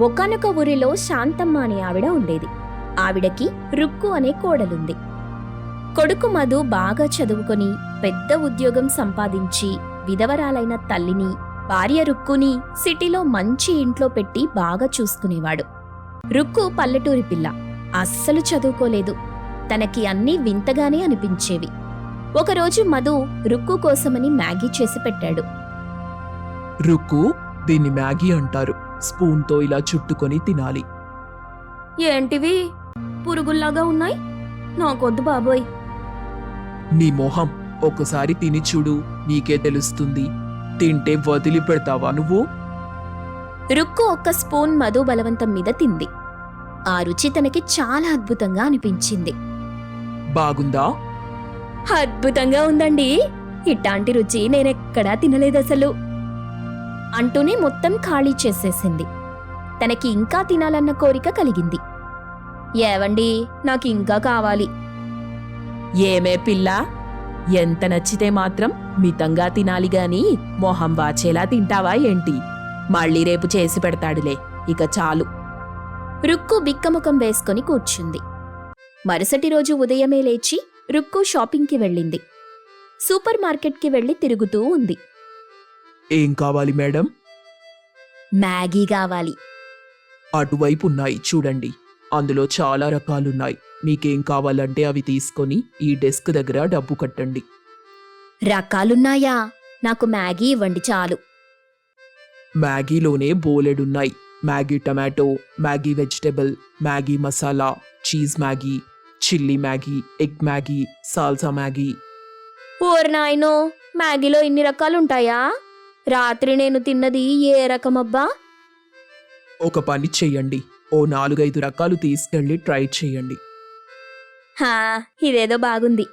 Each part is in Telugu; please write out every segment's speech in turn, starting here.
ఒకానొక ఊరిలో శాంతమ్మ అనే ఆవిడ ఉండేది. ఆవిడకి రుక్కు అనే కోడలుంది. కొడుకు మధు బాగా చదువుకొని పెద్ద ఉద్యోగం సంపాదించి విధవరాలైన తల్లిని, భార్య రుక్కుని సిటీలో మంచి ఇంట్లో పెట్టి బాగా చూసుకునేవాడు. రుక్కు పల్లెటూరి పిల్ల, అస్సలు చదువుకోలేదు. తనకి అన్నీ వింతగానే అనిపించేవి. ఒకరోజు మధు రుక్కు కోసమని మ్యాగీ చేసి పెట్టాడు. రుక్కు, దీన్ని మ్యాగీ అంటారు. స్పూన్తో ఇలా చుట్టుకొని తినాలి. ఏంటివి పురుగుల్లాగా ఉన్నాయి? నాకొద్దు బాబోయ్. నీ మొహం, ఒకసారి తిని చూడు, నీకే తెలుస్తుంది. తింటే వదిలిపెడతావా నువ్వు? రుక్కు ఒక్క స్పూన్ మధు బలవంతం మీద తింది. ఆ రుచి తనకి చాలా అద్భుతంగా అనిపించింది. బాగుందా? అద్భుతంగా ఉందండి. ఇట్లాంటి రుచి నేనెక్కడా తినలేదసలు అంటూనే మొత్తం ఖాళీ చేసేసింది. తనకి ఇంకా తినాలన్న కోరిక కలిగింది. ఏవండి, నాకింకా కావాలి. ఏమే పిల్ల, ఎంత నచ్చితే మాత్రం మితంగా తినాలి గాని మొహం వాచేలా తింటావా ఏంటి? మళ్ళీ రేపు చేసి పెడతాడులే, ఇక చాలు. రుక్కు బిక్కముఖం వేసుకుని కూర్చుంది. మరుసటి రోజు ఉదయమే లేచి రుక్కు షాపింగ్కి వెళ్ళింది. సూపర్ మార్కెట్కి వెళ్లి తిరుగుతూ ఉంది. ఏం కావాలి మేడం? మ్యాగీ కావాలి. అటువైపు ఉన్నాయి చూడండి, అందులో చాలా రకాలున్నాయి. మీకేం కావాలంటే అవి తీసుకొని ఈ డెస్క్ దగ్గర డబ్బు కట్టండి. రకాలున్నాయా? నాకు మ్యాగీ ఇవ్వండి చాలు. మ్యాగీలోనే బోలెడున్నాయి. Maggi tomato, Maggi vegetable, Maggi masala, cheese Maggi, chilli Maggi, egg Maggi, salsa Maggi. ఓర్ నాయనో, మ్యాగీలో ఇన్ని రకాలుంటాయా? రాత్రి నేను తిన్నది ఏ రకమబ్బా? ఒక పని చెయ్యండి, ఓ 4-5 రకాలు తీసుకెళ్ళి ట్రై చెయ్యండి. హా, ఇదేదో బాగుంది.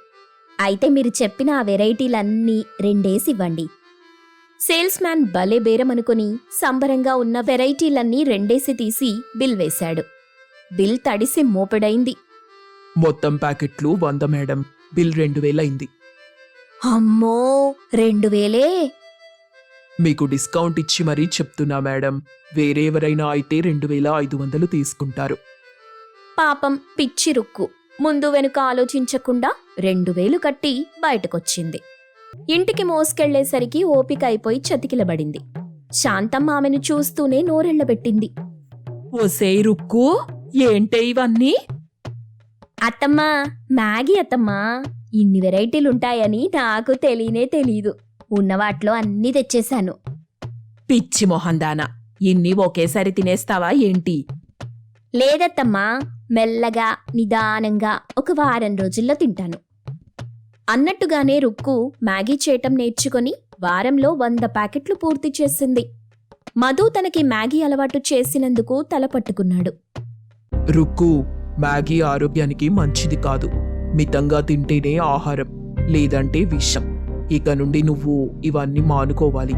అయితే మీరు చెప్పిన ఆ వెరైటీలన్నీ 2 ఇవ్వండి. సేల్స్ మ్యాన్ భలే బేరమనుకుని సంబరంగా ఉన్న వెరైటీలన్నీ 2 తీసి బిల్ వేశాడు. బిల్ తడిసి మోపెడైంది. మొత్తం ప్యాకెట్లు 100 మేడం. బిల్ 2000 అయింది. అమ్మో, 2000? మీకు డిస్కౌంట్ ఇచ్చి మరీ చెప్తున్నా మేడం. వేరే ఎవరైనా అయితే 2500 తీసుకుంటారు. పాపం పిచ్చి రుక్కు ముందు వెనుక ఆలోచించకుండా 2000 కట్టి బయటకొచ్చింది. ఇంటికి మోసుకెళ్లేసరికి ఓపిక అయిపోయి చతికిలబడింది. శాంతమ్మ ఆమెను చూస్తూనే నోరెళ్లబెట్టింది. ఓసేయ్ రుక్కు, ఏంటే ఇవన్నీ? అత్తమ్మా, మ్యాగీ అత్తమ్మా. ఇన్ని వెరైటీలుంటాయని నాకు తెలీదు. ఉన్నవాట్లో అన్నీ తెచ్చేశాను. పిచ్చి మొహందానా, ఇన్ని ఒకేసారి తినేస్తావా ఏంటి? లేదత్తమ్మా, మెల్లగా నిదానంగా ఒక వారం రోజుల్లో తింటాను. అన్నట్టుగానే రుక్కు మ్యాగీ చేయటం నేర్చుకుని వారంలో 100 ప్యాకెట్లు పూర్తి చేసింది. మధు తనకి మ్యాగీ అలవాటు చేసినందుకు తల పట్టుకున్నాడు. రుక్కు, మ్యాగీ ఆరోగ్యానికి మంచిది కాదు. మితంగా తింటేనే ఆహారం, లేదంటే విషం. ఇక నుండి నువ్వు ఇవన్నీ మానుకోవాలి.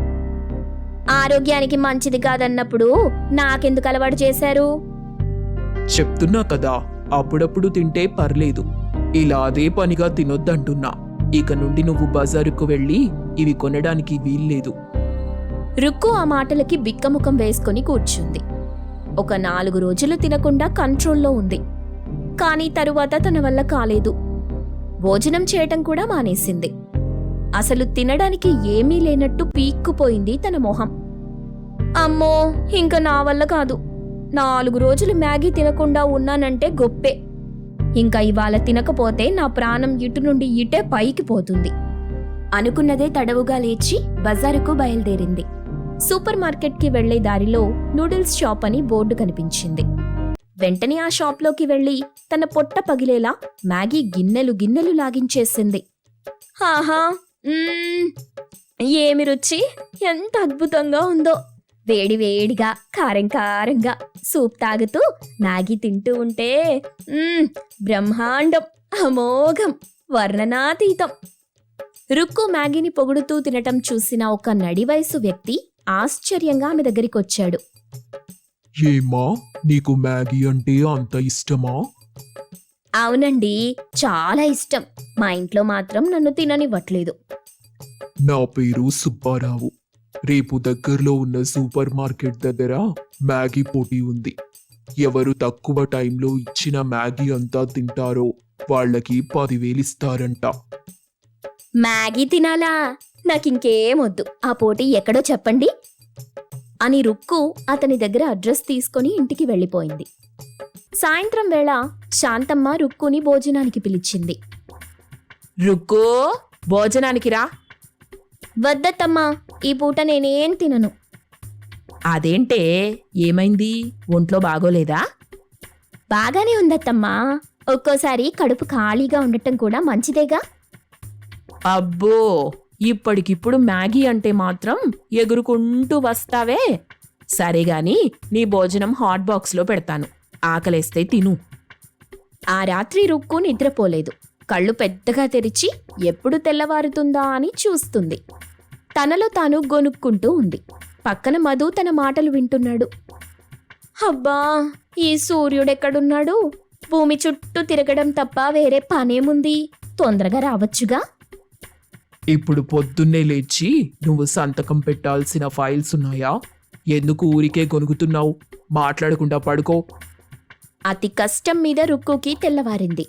ఆరోగ్యానికి మంచిది కాదన్నప్పుడు నాకెందుకు అలవాటు చేశారు? చెప్తున్నా కదా, అప్పుడప్పుడు తింటే పర్లేదు. ఇలా అదే పనిగా తినొద్దంటున్నా. ఇక నుండి నువ్వు బజారుకు వెళ్ళి ఇవి కొనడానికి వీల్లేదు. రుక్కు ఆ మాటలకి బిక్కముఖం వేసుకుని కూర్చుంది. ఒక 4 రోజులు తినకుండా కంట్రోల్లో ఉంది. కానీ తరువాత తన వల్ల కాలేదు. భోజనం చేయటం కూడా మానేసింది. అసలు తినడానికి ఏమీ లేనట్టు పీక్కుపోయింది తన మొహం. అమ్మో, ఇంక నా వల్ల కాదు. 4 రోజులు మ్యాగీ తినకుండా ఉన్నానంటే గొప్పే. ఇంకా ఇవాళ తినకపోతే నా ప్రాణం ఇటు నుండి ఇటే పైకి పోతుంది అనుకున్నదే తడవుగా లేచి బజారుకు బయలుదేరింది. సూపర్ మార్కెట్కి వెళ్లే దారిలో నూడిల్స్ షాప్ అని బోర్డు కనిపించింది. వెంటనే ఆ షాప్లోకి వెళ్లి తన పొట్ట పగిలేలా మ్యాగీ గిన్నెలు లాగించేసింది. ఆహా, ఏమి రుచి! ఎంత అద్భుతంగా ఉందో! వేడివేడిగా కారంగా సూప్ తాగుతూ మ్యాగీ తింటూ ఉంటే బ్రహ్మాండం, అమోఘం, వర్ణనాతీతం. రుక్కు మ్యాగీని పొగుడుతూ తినటం చూసిన ఒక నడివయసు వ్యక్తి ఆశ్చర్యంగా ఆమె దగ్గరికొచ్చాడు. ఏమా, నీకు మ్యాగీ అంటే అంత ఇష్టమా? అవునండి, చాలా ఇష్టం. మా ఇంట్లో మాత్రం నన్ను తిననివ్వట్లేదు. నా పేరు సుబ్బారావు. రేపు దగ్గరలో ఉన్న సూపర్ మార్కెట్ దగ్గర మ్యాగీ పోటీ ఉంది. ఎవరు తక్కువ టైంలో ఇచ్చిన మ్యాగీ అంతా తింటారో వాళ్ళకి 10,000 ఇస్తారంట. మ్యాగీ తినాలా? నాకింకేం వద్దు. ఆ పోటీ ఎక్కడో చెప్పండి అని రుక్కు అతని దగ్గర అడ్రస్ తీసుకొని ఇంటికి వెళ్ళిపోయింది. సాయంత్రం వేళ శాంతమ్మ రుక్కుని భోజనానికి పిలిచింది. రుక్కో, భోజనానికి రా. వద్దత్తమ్మా, ఈ పూట నేనేం తినను. అదేంటే, ఏమైంది? ఒంట్లో బాగోలేదా? బాగానే ఉందత్తమ్మా. ఒక్కోసారి కడుపు ఖాళీగా ఉండటం కూడా మంచిదేగా. అబ్బో, ఇప్పటికిప్పుడు మ్యాగీ అంటే మాత్రం ఎగురుకుంటూ వస్తావే. సరేగాని నీ భోజనం హాట్ బాక్స్లో పెడతాను. ఆకలేస్తే తిను. ఆ రాత్రి రుక్కు నిద్రపోలేదు. కళ్ళు పెద్దగా తెరిచి ఎప్పుడు తెల్లవారుతుందా అని చూస్తుంది. తనలో తాను గొనుక్కుంటూ ఉంది. పక్కన మధు తన మాటలు వింటున్నాడు. అబ్బా, ఈ సూర్యుడెక్కడున్నాడు? భూమి చుట్టూ తిరగడం తప్ప వేరే పనేముంది? తొందరగా రావచ్చుగా. ఇప్పుడు పొద్దున్నే లేచి నువ్వు సంతకం పెట్టాల్సిన ఫైల్స్ ఉన్నాయా? ఎందుకు ఊరికే గొనుగుతున్నావు? మాట్లాడకుండా పడుకో. అతి కష్టం మీద రుక్కుకి తెల్లవారింది.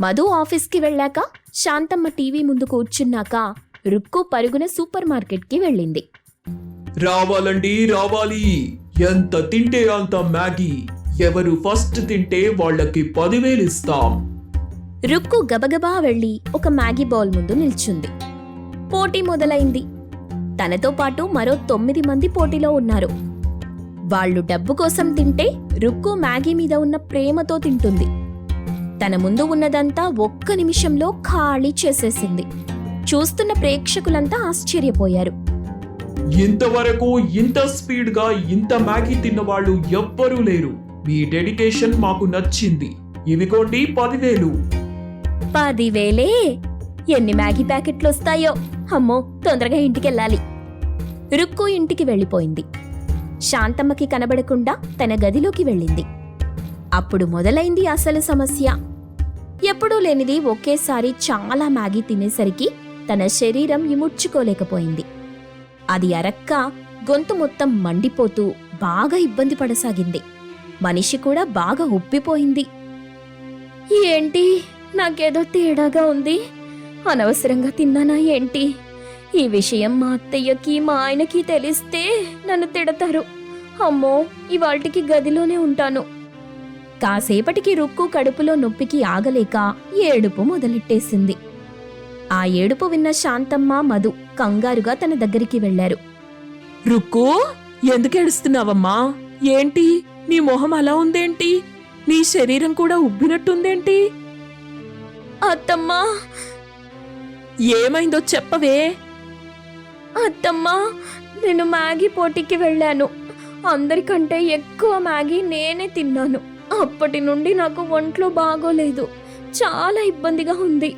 మధు ఆఫీస్కి వెళ్ళాక శాంతమ్మ టీవీ ముందు కూర్చున్నాక రుక్కు పరుగున సూపర్ మార్కెట్కి వెళ్ళింది. రావాలండి, రావాలి. ఎంత తింటే అంత మ్యాగీ. ఎవరు ఫస్ట్ తింటే వాళ్ళకి 10,000 ఇస్తాం. రుక్కు గబగబా వెళ్ళి ఒక మ్యాగీ బౌల్ ముందు నిల్చుంది. పోటీ మొదలైంది. తనతో పాటు మరో 9 మంది పోటీలో ఉన్నారు. వాళ్ళు డబ్బు కోసం తింటే రుక్కు మ్యాగీ మీద ఉన్న ప్రేమతో తింటుంది. తన ముందు ఉన్నదంతా ఒక్క నిమిషంలో ఖాళీ చేసేసింది. చూస్తున్న ప్రేక్షకులంతా ఆశ్చర్యపోయారు. ఇంతవరకు ఇంత స్పీడ్ గా ఇంత మ్యాగీ తిన్నవాళ్ళు ఎవ్వరూ లేరు. మీ డెడికేషన్ మాకు నచ్చింది. ఇవిగోండి 10,000. 10,000? ఎన్ని మ్యాగీ ప్యాకెట్లు వస్తాయో. అమ్మో, తొందరగా ఇంటికెళ్ళాలి. రుక్కు ఇంటికి వెళ్ళిపోయింది. శాంతమ్మకి కనబడకుండా తన గదిలోకి వెళ్ళింది. అప్పుడు మొదలైంది అసలు సమస్య. ఎప్పుడూ లేనిది ఒకేసారి చాలా మ్యాగీ తినేసరికి తన శరీరం ఇముడ్చుకోలేకపోయింది. అది అరక్క గొంతు మొత్తం మండిపోతూ బాగా ఇబ్బంది పడసాగింది. మనిషి కూడా బాగా ఉబ్బిపోయింది. ఏంటి, నాకేదో తేడాగా ఉంది. అనవసరంగా తిన్నానా ఏంటి? ఈ విషయం మా అత్తయ్యకి మా ఆయనకి తెలిస్తే నన్ను తిడతారు. అమ్మో, ఇవాల్టికి గదిలోనే ఉంటాను. కాసేపటికి రుక్కు కడుపులో నొప్పికి ఆగలేక ఏడుపు మొదలెట్టేసింది. ఆ ఏడుపు విన్న శాంతమ్మ, మధు కంగారుగా తన దగ్గరికి వెళ్లారు. రుక్కో, ఎందుకేడుస్తున్నావమ్మా? ఏంటి, నీ మొహం అలా ఉందేంటి? నీ శరీరం కూడా ఉబ్బినట్టుందేంటి? అత్తమ్మా, ఏమైందో చెప్పవే. అత్తమ్మా, నేను మ్యాగీ పోటీకి వెళ్ళాను. అందరికంటే ఎక్కువ మ్యాగీ నేనే తిన్నాను. అప్పటి నుండి నాకు ఒంట్లో బాగోలేదు. చాలా ఇబ్బందిగా ఉంది.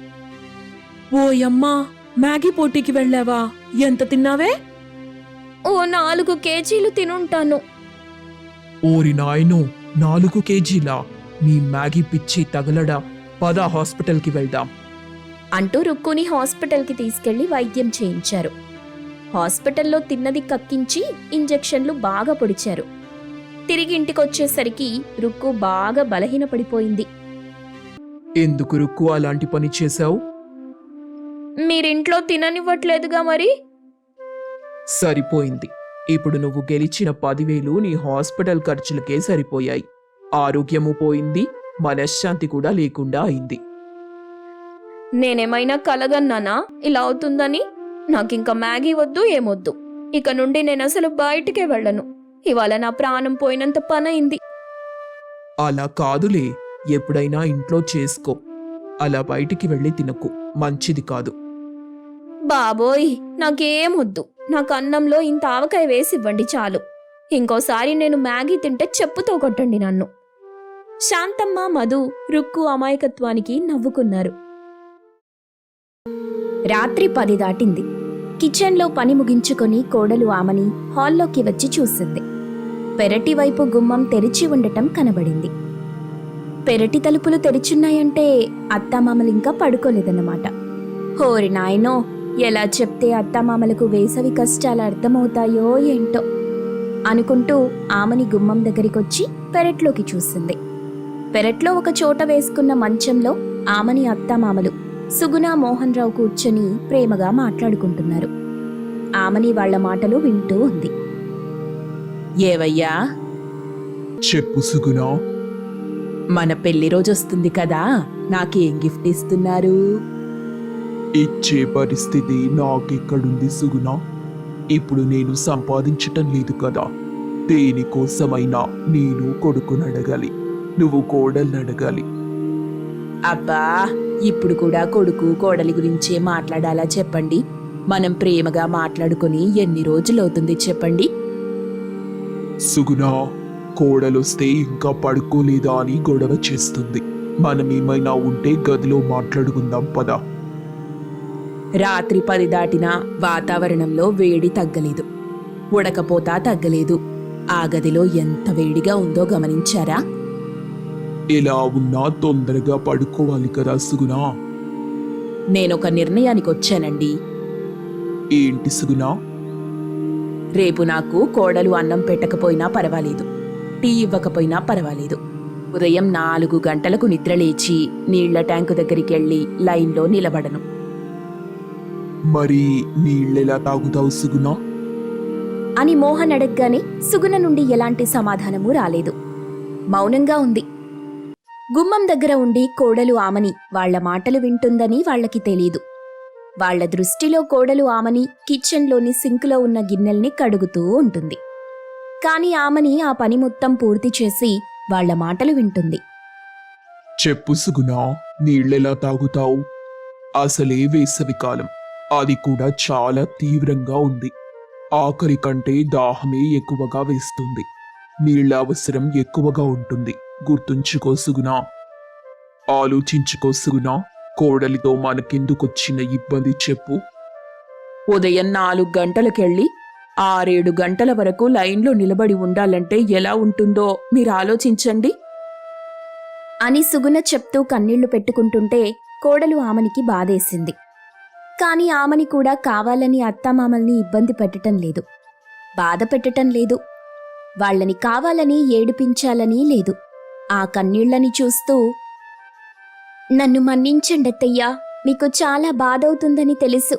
ఓయమ్మా, మ్యాగీ పోటీకి వెళ్ళావా? ఎంత తిన్నావే? ఓ 4 కేజీలు తినుంటాను. ఓరి నాయనో, 4 కేజీలా? నీ మ్యాగీ పిచ్చి తగలడా. పద, హాస్పిటల్కి వెళ్దాం అంటూ రుక్కుని హాస్పిటల్కి తీసుకెళ్లి వైద్యం చేయించారు. హాస్పిటల్లో తిన్నది కక్కించి ఇంజెక్షన్లు బాగా పొడిచారు. తిరిగి ఇంటికొచ్చేసరికి రుక్కు బాగా బలహీనపడిపోయింది. ఎందుకు రుక్కు అలాంటి పని చేశావు? మీరింట్లో తిననివ్వట్లేదుగా మరి. సరిపోయింది. ఇప్పుడు నువ్వు గెలిచిన 10,000 నీ హాస్పిటల్ ఖర్చులకే సరిపోయాయి. ఆరోగ్యము పోయింది, మనశ్శాంతి కూడా లేకుండా అయింది. నేనేమైనా కలగన్నానా ఇలా అవుతుందని? నాకింక మ్యాగీ వద్దు, ఏమొద్దు. ఇక నుండి నేనసలు బయటికే వెళ్ళను. ఇవాళ నా ప్రాణం పోయినంత పనైంది. అలా కాదులే, ఎప్పుడైనా ఇంట్లో చేసుకో. అలా బయటికి వెళ్ళి తినకు, మంచిది కాదు. బాబోయ్, నాకేమొద్దు. నాకు అన్నంలో ఇంత ఆవకాయ వేసివ్వండి చాలు. ఇంకోసారి నేను మ్యాగీ తింటే చెప్పుతో కొట్టండి నన్ను. శాంతమ్మ, మధు రుక్కు అమాయకత్వానికి నవ్వుకున్నారు. రాత్రి 10 దాటింది. కిచెన్లో పని ముగించుకొని కోడలు ఆమని హాల్లోకి వచ్చి చూసింది. పెరటి వైపు గుమ్మం తెరిచి ఉండటం కనబడింది. పెరటి తలుపులు తెరిచున్నాయంటే అత్తామామలింకా పడుకోలేదన్నమాట. హోరి నాయనో, ఎలా చెప్తే అత్తామామలకు వేసవి కష్టాలు అర్థమవుతాయో ఏంటో అనుకుంటూ ఆమెని గుమ్మం దగ్గరికొచ్చి పెరట్లోకి చూసింది. పెరట్లో ఒక చోట వేసుకున్న మంచంలో ఆమెని అత్తామామలు సుగుణ మోహన్ రావు కూర్చొని ప్రేమగా మాట్లాడుకుంటున్నారు. ఆమెని వాళ్ల మాటలు వింటూ ఉంది. ఏవయ్యా, చెప్పు సుగుణ. మన పెళ్లి రోజొస్తుంది కదా, నాకేం గిఫ్ట్ ఇస్తున్నారు? ఇచ్చే పరిస్థితి నాకెక్కడుంది సుగుణ? ఇప్పుడు నేను సంపాదించటం లేదు కదా. దేనికోసమైనా నేను కొడుకుని అడగాలి, నువ్వు కోడల్ని అడగాలి. అబ్బా, ఇప్పుడు కూడా కొడుకు కోడలి గురించే మాట్లాడాలా చెప్పండి? మనం ప్రేమగా మాట్లాడుకుని ఎన్ని రోజులవుతుంది చెప్పండి? సుగుణ, కోడలొస్తే ఇంకా పడుకోలేదా అని గొడవ చేస్తుంది. మనమేమైనా ఉంటే గదిలో మాట్లాడుకుందాం పదా. రాత్రి 10 దాటినా వాతావరణంలో వేడి తగ్గలేదు, ఉడకపోతా తగ్గలేదు. ఆ గదిలో ఎంత వేడిగా ఉందో గమనించారా? ఎలా ఉన్నా తొందరగా పడుకోవాలి కదా సుగుణ. నేనొక నిర్ణయానికి వచ్చానండి. ఏంటి సుగుణ? రేపు నాకు కోడలు అన్నం పెట్టకపోయినా పర్వాలేదు, టీ ఇవ్వకపోయినా పర్వాలేదు. ఉదయం 4 గంటలకు నిద్రలేచి నీళ్ల ట్యాంకు దగ్గరికెళ్ళి లైన్లో నిలబడను. మరి నీళ్ళెలా తాగుతావు సుగుణ? అని మోహన్ అడగగానే సుగుణ నుండి ఎలాంటి సమాధానమూ రాలేదు. మౌనంగా ఉంది. గుమ్మం దగ్గర ఉండి కోడలు ఆమని వాళ్ల మాటలు వింటుందని వాళ్లకి తెలీదు. వాళ్ల దృష్టిలో కోడలు ఆమని కిచెన్లోని సింకులో ఉన్న గిన్నెల్ని కడుగుతూ ఉంటుంది. కాని ఆమని ఆ పని మొత్తం పూర్తి చేసి వాళ్ల మాటలు వింటుంది. చెప్పు సుగుణ, నీళ్ళెలా తాగుతావు? అసలే వేసవి కాలం, అది కూడా చాలా తీవ్రంగా ఉంది. ఆకలి కంటే దాహమే ఎక్కువగా వేస్తుంది. నీళ్ల అవసరం ఎక్కువగా ఉంటుంది. గుర్తుంచుకో సుగుణ, ఆలోచించుకో సుగుణ. కోడలితో మనకెందుకొచ్చిన ఇబ్బంది చెప్పు. ఉదయం 4 గంటలకెళ్ళి 6-7 గంటల వరకు లైన్లో నిలబడి ఉండాలంటే ఎలా ఉంటుందో మీరు ఆలోచించండి అని సుగుణ చెప్తూ కన్నీళ్లు పెట్టుకుంటుంటే కోడలు ఆమనికి బాధేసింది. కాని ఆమని కూడా కావాలని అత్తామామల్ని ఇబ్బంది పెట్టటం లేదు, బాధ పెట్టటం లేదు, వాళ్లని కావాలని ఏడిపించాలని లేదు. ఆ కన్నీళ్లని చూస్తూ, నన్ను మన్నించండత్తయ్యా, మీకు చాలా బాధవుతుందని తెలుసు.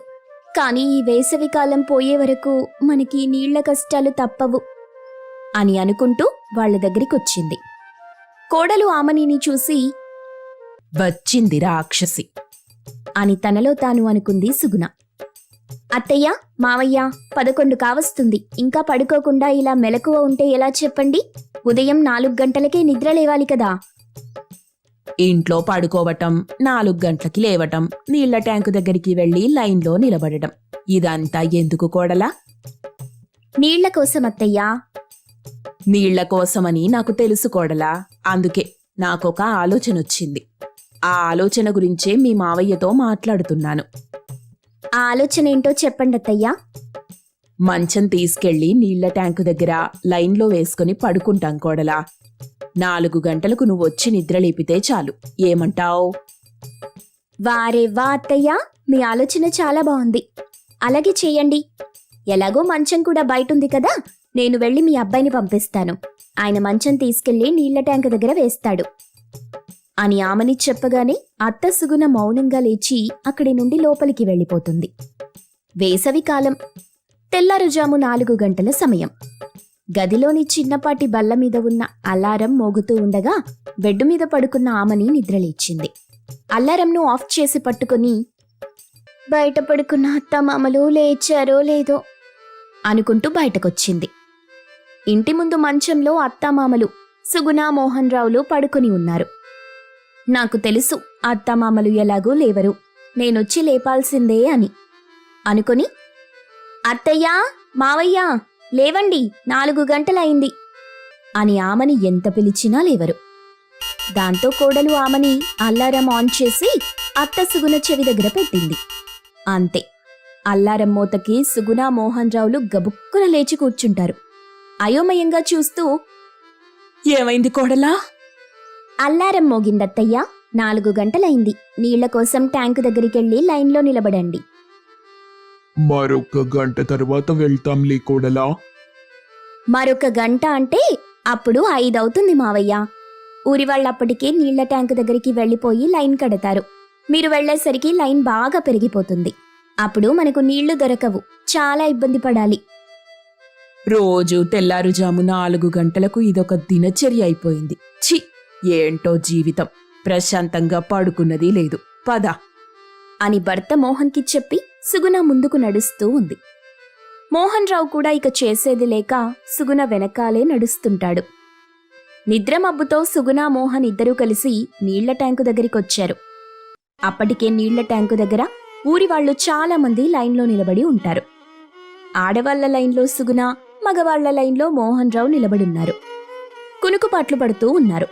కాని ఈ వేసవికాలం పోయే వరకు మనకి నీళ్ల కష్టాలు తప్పవు అని అనుకుంటూ వాళ్ల దగ్గరికొచ్చింది. కోడలు ఆమనిని చూసి, వచ్చింది రాక్షసి అని తనలో తాను అనుకుంది సుగుణ. అత్తయ్య, మావయ్య, 11 కావస్తుంది. ఇంకా పడుకోకుండా ఇలా మెలకువ ఉంటే ఎలా చెప్పండి? ఉదయం 4 గంటలకే నిద్ర లేవాలి కదా. ఇంట్లో పడుకోవటం, 4 గంటలకి లేవటం, నీళ్ల ట్యాంకు దగ్గరికి వెళ్లి లైన్లో నిలబడటం, ఇదంతా ఎందుకు కోడలా? నీళ్ల కోసం అత్తయ్యా. నీళ్ల కోసమని నాకు తెలుసు కోడలా. అందుకే నాకొక ఆలోచనొచ్చింది. ఆ ఆలోచన గురించే మీ మావయ్యతో మాట్లాడుతున్నాను. ఆ ఆలోచన ఏంటో చెప్పండి అత్తయ్యా. మంచం తీసుకెళ్లి నీళ్ల ట్యాంకు దగ్గర లైన్లో వేసుకుని పడుకుంటాం కోడలా. 4 గంటలకు నువ్వొచ్చి నిద్రలేపితే చాలు. ఏమంటావ్? వారే వా అత్తయ్యా, మీ ఆలోచన చాలా బాగుంది. అలాగే చెయ్యండి. ఎలాగో మంచం కూడా బయటుంది కదా, నేను వెళ్ళి మీ అబ్బాయిని పంపిస్తాను. ఆయన మంచం తీసుకెళ్లి నీళ్ల ట్యాంకు దగ్గర వేస్తాడు అని ఆమని చెప్పగానే అత్త సుగుణ మౌనంగా లేచి అక్కడి నుండి లోపలికి వెళ్ళిపోతుంది. వేసవికాలం. తెల్లారుజాము 4 గంటల సమయం. గదిలోని చిన్నపాటి బల్ల మీద ఉన్న అలారం మోగుతూ ఉండగా బెడ్డు మీద పడుకున్న ఆమని నిద్రలేచింది. అలారంను ఆఫ్ చేసి పట్టుకుని, బయట పడుకున్న అత్తమామలు లేచారో లేదో అనుకుంటూ బయటకొచ్చింది. ఇంటి ముందు మంచంలో అత్తామామలు సుగుణ మోహన్ రావులు పడుకుని ఉన్నారు. నాకు తెలుసు అత్తామామలు ఎలాగూ లేవరు, నేనొచ్చి లేపాల్సిందే అని అనుకుని, అత్తయ్యా, మావయ్యా, లేవండి, 4 గంటలయింది అని ఆమని ఎంత పిలిచినా లేవరు. దాంతో కోడలు ఆమని అల్లారం ఆన్ చేసి అత్త సుగుణ చెవి దగ్గర పెట్టింది. అంతే, అల్లారం మోతకి సుగుణ మోహన్ రావులు గబుక్కున లేచి కూర్చుంటారు. అయోమయంగా చూస్తూ, ఏమైంది కోడలా? అల్లారం మోగిందత్తయ్యా, 4 గంటలైంది. నీళ్ల కోసం ట్యాంకు దగ్గరికెళ్ళి లైన్లో నిలబడండి మరొక గంట తర్వాత వెళ్తాంలే కోడలా. మరొక గంట అంటే అప్పుడు 5 అవుతుంది మావయ్య. ఊరి వాళ్ళప్పటికే నీళ్ల ట్యాంకు దగ్గరికి వెళ్ళిపోయి లైన్ కడతారు. మీరు వెళ్లేసరికి లైన్ బాగా పెరిగిపోతుంది. అప్పుడు మనకు నీళ్లు దొరకవు. చాలా ఇబ్బంది పడాలి. రోజు తెల్లారుజాము 4 గంటలకు ఇదొక దినచర్య అయిపోయింది. ఛీ, ఏంటో జీవితం. ప్రశాంతంగా పడుకున్నది లేదు. పద అని భర్త మోహన్కి చెప్పి సుగుణ ముందుకు నడుస్తూ ఉంది. మోహన్ రావు కూడా ఇక చేసేది లేక సుగుణ వెనకాలే నడుస్తుంటాడు. నిద్రమబ్బుతో సుగుణ మోహన్ ఇద్దరూ కలిసి నీళ్ల ట్యాంకు దగ్గరికొచ్చారు. అప్పటికే నీళ్ల ట్యాంకు దగ్గర ఊరి వాళ్ళు చాలా మంది లైన్లో నిలబడి ఉంటారు. ఆడవాళ్ల లైన్లో సుగుణ, మగవాళ్ల లైన్లో మోహన్ రావు నిలబడున్నారు. కునుకుపాట్లు పడుతూ ఉన్నారు.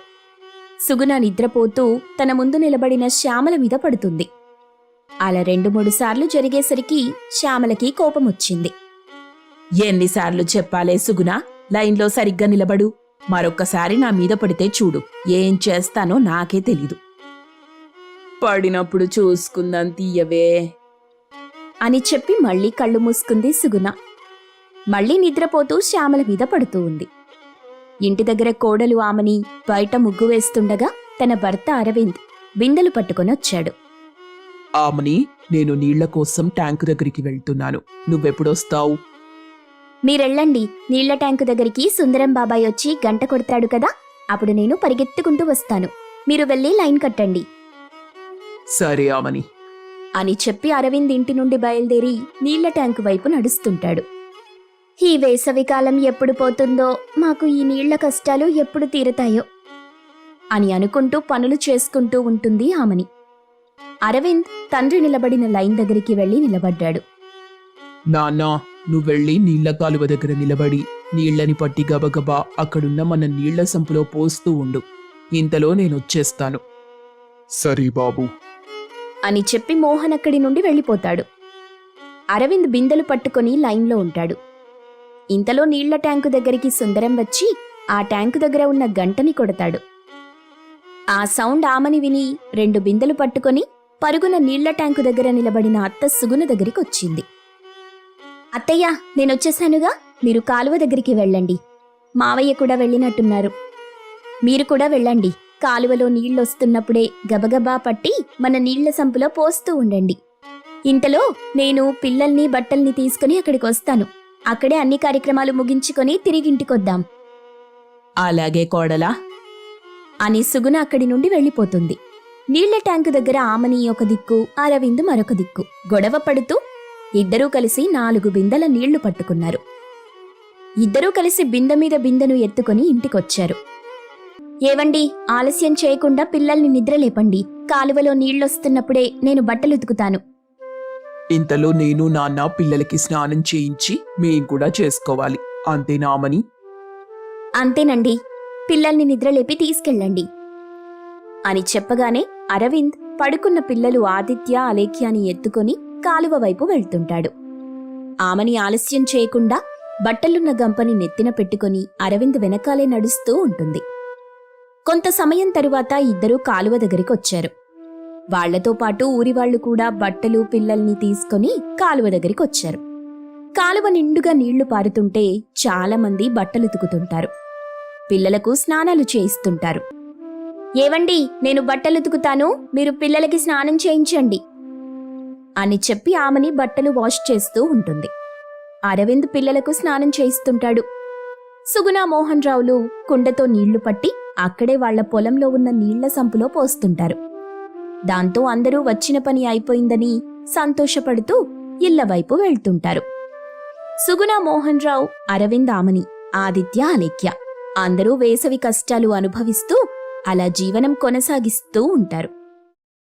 సుగుణ నిద్రపోతూ తన ముందు నిలబడిన శ్యామల మీద పడుతుంది. అలా 2-3 సార్లు జరిగేసరికి శ్యామలకి కోపమొచ్చింది. ఎన్నిసార్లు చెప్పాలే సుగుణ, లైన్లో సరిగ్గా నిలబడు. మరొక్కసారి నా మీద పడితే చూడు, ఏం చేస్తానో నాకే తెలీదు. పడినప్పుడు చూసుకుందాం తీయవే అని చెప్పి మళ్లీ కళ్ళు మూసుకుంది సుగుణ. మళ్లీ నిద్రపోతూ శ్యామల మీద పడుతూ ఉంది. ఇంటి దగ్గర కోడలు ఆమని బయట ముగ్గు వేస్తుండగా తన భర్త అరవింద్ బిందెలు పట్టుకొనొచ్చాడు. ఆమని, నేను నీళ్ల కోసం ట్యాంకు దగ్గరికి వెళ్తున్నాను. నువ్వెప్పుడొస్తావు? మీరెళ్ళండి. నీళ్ల ట్యాంకు దగ్గరికి సుందరం బాబాయ్ వచ్చి గంట కొడతాడు కదా, అప్పుడు నేను పరిగెత్తుకుంటూ వస్తాను. మీరు వెళ్ళి లైన్ కట్టండి సరే ఆమని అని చెప్పి అరవింద్ ఇంటి నుండి బయలుదేరి నీళ్ల ట్యాంకు వైపు నడుస్తుంటాడు. ఈ వేసవికాలం ఎప్పుడు పోతుందో, మాకు ఈ నీళ్ల కష్టాలు ఎప్పుడు తీరతాయో అని అనుకుంటూ పనులు చేసుకుంటూ ఉంటుంది ఆమని. అరవింద్ తండ్రి నిలబడిన లైన్ దగ్గరికి వెళ్లి నిలబడ్డాడు. నాన్నా, నువ్వెళ్ళి నీళ్ల కాలువ దగ్గర నిలబడి నీళ్లని పట్టి గబగబా అక్కడున్న మన నీళ్ల సంపులో పోస్తూ ఉండు. ఇంతలో నేనొచ్చేస్తాను. సరే బాబు అని చెప్పి మోహన్ అక్కడి నుండి వెళ్ళిపోతాడు. అరవింద్ బిందెలు పట్టుకొని లైన్లో ఉంటాడు. ఇంతలో నీళ్ల ట్యాంకు దగ్గరికి సుందరం వచ్చి ఆ ట్యాంకు దగ్గర ఉన్న గంటని కొడతాడు. ఆ సౌండ్ ఆమని విని 2 బిందెలు పట్టుకొని పరుగున నీళ్ల ట్యాంకు దగ్గర నిలబడిన అత్త సుగుణ దగ్గరికొచ్చింది. అత్తయ్య, నేనొచ్చేశానుగా, మీరు కాలువ దగ్గరికి వెళ్ళండి. మావయ్య కూడా వెళ్ళినట్టున్నారు. మీరు కూడా వెళ్ళండి. కాలువలో నీళ్లొస్తున్నప్పుడే గబగబా పట్టి మన నీళ్ల సంపులో పోస్తూ ఉండండి. ఇంతలో నేను పిల్లల్ని బట్టల్ని తీసుకుని అక్కడికి వస్తాను. అక్కడే అన్ని కార్యక్రమాలు ముగించుకొని తిరిగింటికొద్దాం. అలాగే కోడలా అని సుగుణ అక్కడి నుండి వెళ్ళిపోతుంది. నీళ్ల ట్యాంకు దగ్గర ఆమని ఒక దిక్కు, అరవింద్ మరొక దిక్కు గొడవ పడుతూ ఇద్దరూ కలిసి 4 బిందెల నీళ్లు పట్టుకున్నారు. ఇద్దరూ కలిసి బిందె మీద బిందెను ఎత్తుకొని ఇంటికొచ్చారు. ఏవండి, ఆలస్యం చేయకుండా పిల్లల్ని నిద్రలేపండి. కాలువలో నీళ్లొస్తున్నప్పుడే నేను బట్టలు ఉతుకుతాను. ఇంతలో నేను నాన్న పిల్లలకి స్నానం చేయించి మేం కూడా చేసుకోవాలి. అంతేనా ఆమని? అంతేనండి. పిల్లల్ని నిద్రలేపి తీసుకెళ్ళండి అని చెప్పగానే అరవింద్ పడుకున్న పిల్లలు ఆదిత్య, అలేఖ్యాని ఎత్తుకొని కాలువ వైపు వెళ్తుంటాడు. ఆమని ఆలస్యం చేయకుండా బట్టలున్న గంపని నెత్తిన పెట్టుకుని అరవింద్ వెనకాలే నడుస్తూ ఉంటుంది. కొంత సమయం తరువాత ఇద్దరూ కాలువ దగ్గరికొచ్చారు. వాళ్లతో పాటు ఊరివాళ్లు కూడా బట్టలు, పిల్లల్ని తీసుకుని కాలువ దగ్గరికొచ్చారు. కాలువ నిండుగా నీళ్లు పారుతుంటే చాలా మంది బట్టలుతుకుతుంటారు. పిల్లలకు స్నానాలు చేయిస్తుంటారు. ఏవండి, నేను బట్టలుతుకుతాను, మీరు పిల్లలకి స్నానం చేయించండి అని చెప్పి ఆమెని బట్టలు వాష్ చేస్తూ ఉంటుంది. అరవింద్ పిల్లలకు స్నానం చేయిస్తుంటాడు. సుగుణ, మోహన్ రావులు కుండతో నీళ్లు పట్టి అక్కడే వాళ్ల పొలంలో ఉన్న నీళ్ల సంపులో పోస్తుంటారు. దాంతో అందరూ వచ్చిన పని అయిపోయిందని సంతోషపడుతూ ఇళ్ల వైపు వెళ్తుంటారు. సుగుణ, మోహన్ రావు, అరవింద్, ఆమని, ఆదిత్య, అలేఖ్య అందరూ వేసవి కష్టాలు అనుభవిస్తూ అలా జీవనం కొనసాగిస్తూ ఉంటారు.